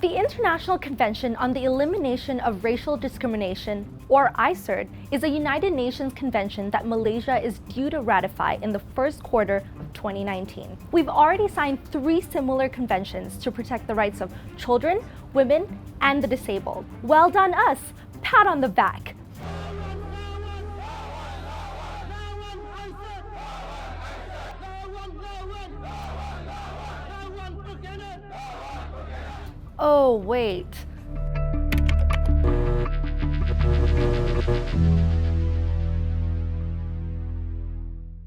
The International Convention on the Elimination of Racial Discrimination, or ICERD, is a United Nations convention that Malaysia is due to ratify in the first quarter of 2019. We've already signed 3 similar conventions to protect the rights of children, women, and the disabled. Well done us! Pat on the back! Oh, wait.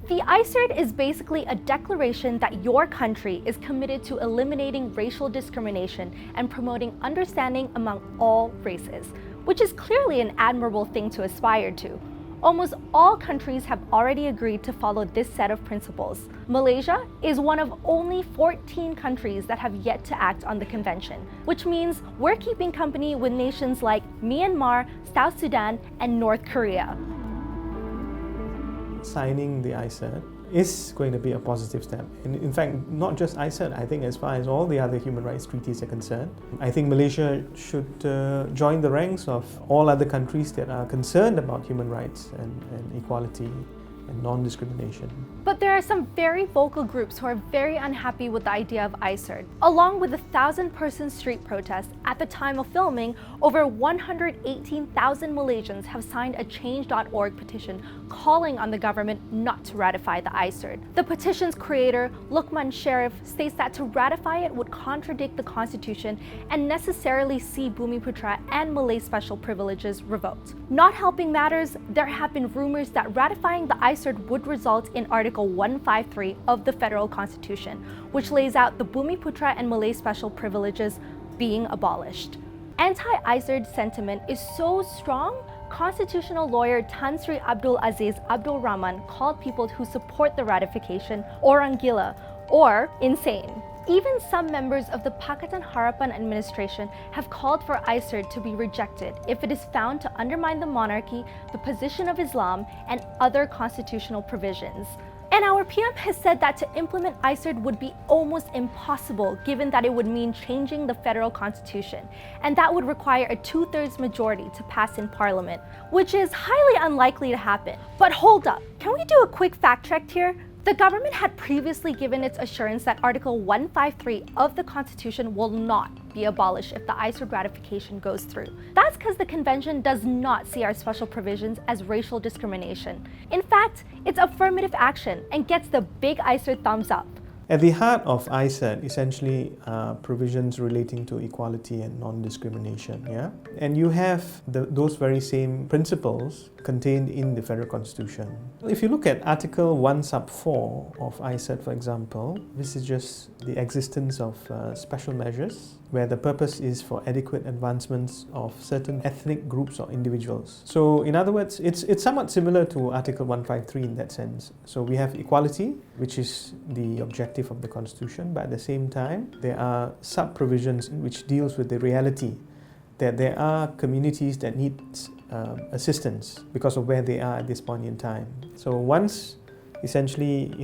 The ICERD is basically a declaration that your country is committed to eliminating racial discrimination and promoting understanding among all races, which is clearly an admirable thing to aspire to. Almost all countries have already agreed to follow this set of principles. Malaysia is one of only 14 countries that have yet to act on the convention, which means we're keeping company with nations like Myanmar, South Sudan, and North Korea. Signing the ICERD is going to be a positive step. In fact, not just ICERD, I think as far as all the other human rights treaties are concerned, I think Malaysia should join the ranks of all other countries that are concerned about human rights and equality and non-discrimination. But there are some very vocal groups who are very unhappy with the idea of ICERD. Along with the 1,000-person street protest, at the time of filming, over 118,000 Malaysians have signed a change.org petition calling on the government not to ratify the ICERD. The petition's creator, Luqman Sharif, states that to ratify it would contradict the Constitution and necessarily see Bumiputra and Malay special privileges revoked. Not helping matters, there have been rumors that ratifying the ICERD would result in Article 153 of the Federal Constitution, which lays out the Bumiputra and Malay special privileges being abolished. Anti-ICERD sentiment is so strong, constitutional lawyer Tan Sri Abdul Aziz Abdul Rahman called people who support the ratification orang gila, or insane. Even some members of the Pakatan Harapan administration have called for ICERD to be rejected if it is found to undermine the monarchy, the position of Islam, and other constitutional provisions. And our PM has said that to implement ICERD would be almost impossible given that it would mean changing the federal constitution, and that would require a 2/3 majority to pass in parliament, which is highly unlikely to happen. But hold up, can we do a quick fact check here? The government had previously given its assurance that Article 153 of the Constitution will not be abolished if the ICERD ratification goes through. That's because the convention does not see our special provisions as racial discrimination. In fact, it's affirmative action and gets the big ICERD thumbs up. At the heart of ICERD, essentially provisions relating to equality and non-discrimination. Yeah? And you have those very same principles contained in the Federal Constitution. If you look at Article 1 sub 4 of ICERD, for example, this is just the existence of special measures where the purpose is for adequate advancements of certain ethnic groups or individuals. So in other words, it's somewhat similar to Article 153 in that sense. So we have equality, which is the objective of the Constitution, but at the same time, there are sub-provisions which deals with the reality that there are communities that need assistance because of where they are at this point in time. So once essentially,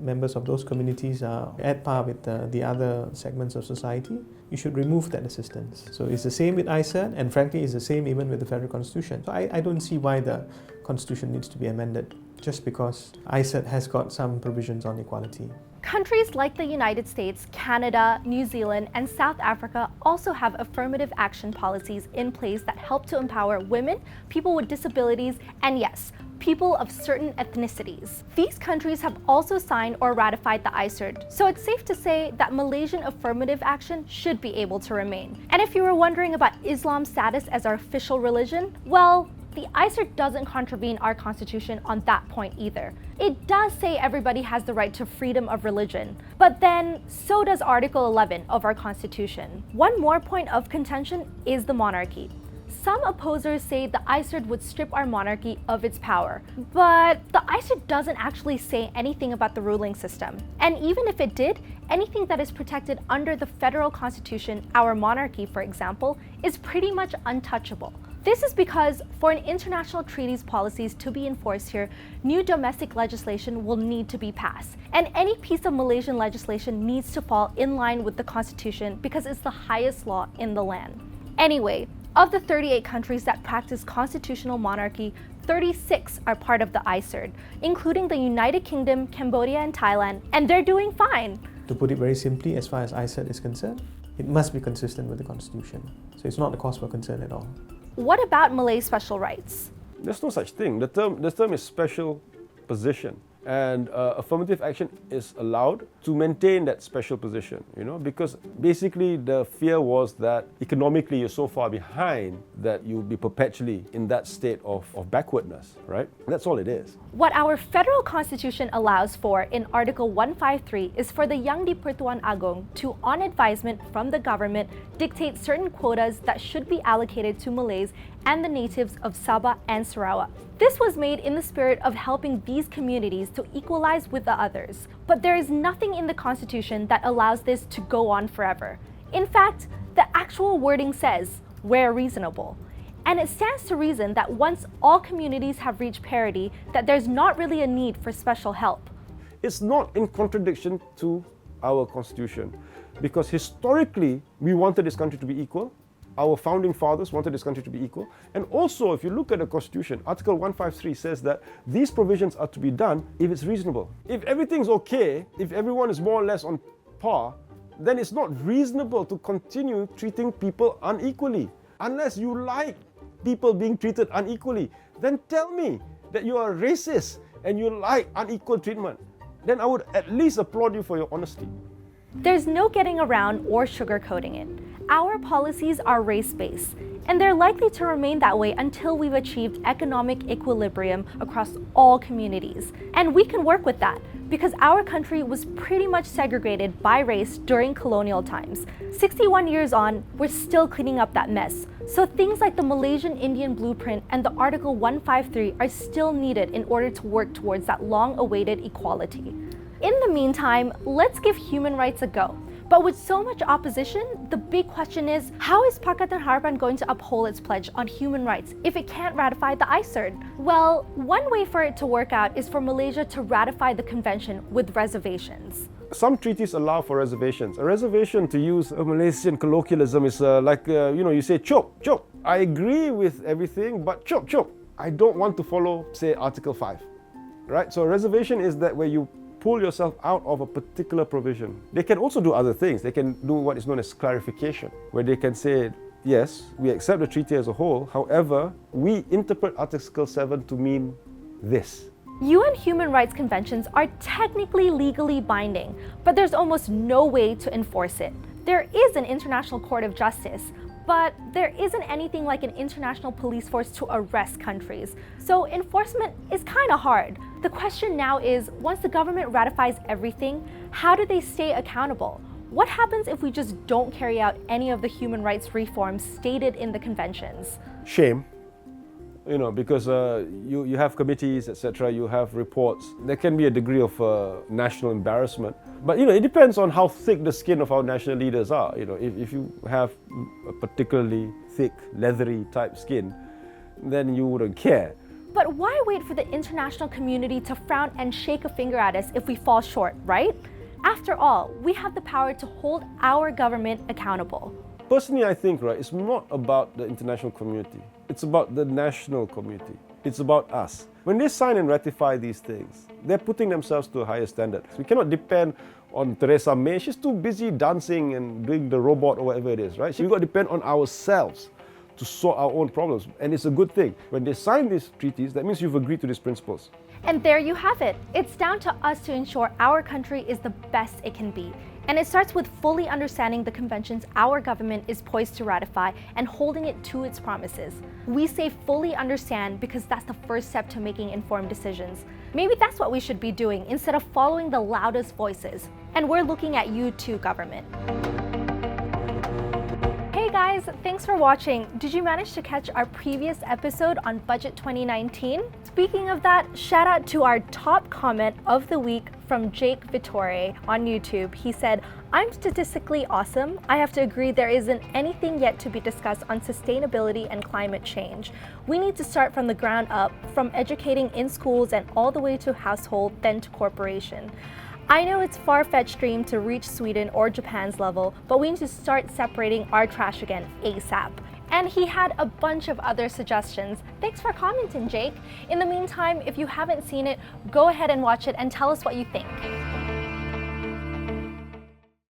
members of those communities are at par with the other segments of society, you should remove that assistance. So it's the same with ICERD, and frankly, it's the same even with the Federal Constitution. So I don't see why the Constitution needs to be amended just because ICERD has got some provisions on equality. Countries like the United States, Canada, New Zealand, and South Africa also have affirmative action policies in place that help to empower women, people with disabilities, and yes, people of certain ethnicities. These countries have also signed or ratified the ICERD, so it's safe to say that Malaysian affirmative action should be able to remain. And if you were wondering about Islam's status as our official religion, well, the ICERD doesn't contravene our constitution on that point either. It does say everybody has the right to freedom of religion, but then so does Article 11 of our constitution. One more point of contention is the monarchy. Some opposers say the ICERD would strip our monarchy of its power, but the ICERD doesn't actually say anything about the ruling system. And even if it did, anything that is protected under the federal constitution, our monarchy for example, is pretty much untouchable. This is because for an international treaty's policies to be enforced here, new domestic legislation will need to be passed. And any piece of Malaysian legislation needs to fall in line with the Constitution because it's the highest law in the land. Anyway, of the 38 countries that practice constitutional monarchy, 36 are part of the ICERD, including the United Kingdom, Cambodia, and Thailand, and they're doing fine. To put it very simply, as far as ICERD is concerned, it must be consistent with the Constitution. So it's not a cause for concern at all. What about Malay special rights? There's no such thing. The term is special position, and affirmative action is allowed to maintain that special position, because basically the fear was that economically you're so far behind that you'll be perpetually in that state of backwardness, right? That's all it is. What our federal constitution allows for in Article 153 is for the Yang di-Pertuan Agong to, on advisement from the government, dictate certain quotas that should be allocated to Malays and the natives of Sabah and Sarawak. This was made in the spirit of helping these communities to equalize with the others. But there is nothing in the Constitution that allows this to go on forever. In fact, the actual wording says, where reasonable. And it stands to reason that once all communities have reached parity, that there's not really a need for special help. It's not in contradiction to our Constitution, because historically we wanted this country to be equal. Our founding fathers wanted this country to be equal. And also, if you look at the Constitution, Article 153 says that these provisions are to be done if it's reasonable. If everything's okay, if everyone is more or less on par, then it's not reasonable to continue treating people unequally. Unless you like people being treated unequally, then tell me that you are racist and you like unequal treatment. Then I would at least applaud you for your honesty. There's no getting around or sugarcoating it. Our policies are race-based, and they're likely to remain that way until we've achieved economic equilibrium across all communities. And we can work with that, because our country was pretty much segregated by race during colonial times. 61 years on, we're still cleaning up that mess. So things like the Malaysian Indian Blueprint and the Article 153 are still needed in order to work towards that long-awaited equality. In the meantime, let's give human rights a go. But with so much opposition, the big question is, how is Pakatan Harapan going to uphold its pledge on human rights if it can't ratify the ICERD? Well, one way for it to work out is for Malaysia to ratify the convention with reservations. Some treaties allow for reservations. A reservation, to use a Malaysian colloquialism, is you say chop, chop. I agree with everything, but chop, chop. I don't want to follow, say, Article 5, right? So a reservation is that where you pull yourself out of a particular provision. They can also do other things. They can do what is known as clarification, where they can say, yes, we accept the treaty as a whole, however, we interpret Article 7 to mean this. UN human rights conventions are technically legally binding, but there's almost no way to enforce it. There is an International Court of Justice, but there isn't anything like an international police force to arrest countries. So enforcement is kind of hard. The question now is, once the government ratifies everything, how do they stay accountable? What happens if we just don't carry out any of the human rights reforms stated in the conventions? Shame. Because you have committees, etc., you have reports. There can be a degree of national embarrassment. But it depends on how thick the skin of our national leaders are. If you have a particularly thick, leathery type skin, then you wouldn't care. But why wait for the international community to frown and shake a finger at us if we fall short, right? After all, we have the power to hold our government accountable. Personally, I think, it's not about the international community. It's about the national community. It's about us. When they sign and ratify these things, they're putting themselves to a higher standard. We cannot depend on Theresa May. She's too busy dancing and doing the robot or whatever it is, right? So we've got to depend on ourselves to sort our own problems. And it's a good thing. When they sign these treaties, that means you've agreed to these principles. And there you have it. It's down to us to ensure our country is the best it can be. And it starts with fully understanding the conventions our government is poised to ratify and holding it to its promises. We say fully understand because that's the first step to making informed decisions. Maybe that's what we should be doing instead of following the loudest voices. And we're looking at you too, government. Hey guys, thanks for watching. Did you manage to catch our previous episode on Budget 2019? Speaking of that, shout out to our top comment of the week from Jake Vittore on YouTube. He said, "I'm statistically awesome. I have to agree there isn't anything yet to be discussed on sustainability and climate change. We need to start from the ground up, from educating in schools and all the way to household, then to corporation. I know it's far-fetched dream to reach Sweden or Japan's level, but we need to start separating our trash again ASAP." And he had a bunch of other suggestions. Thanks for commenting, Jake. In the meantime, if you haven't seen it, go ahead and watch it and tell us what you think.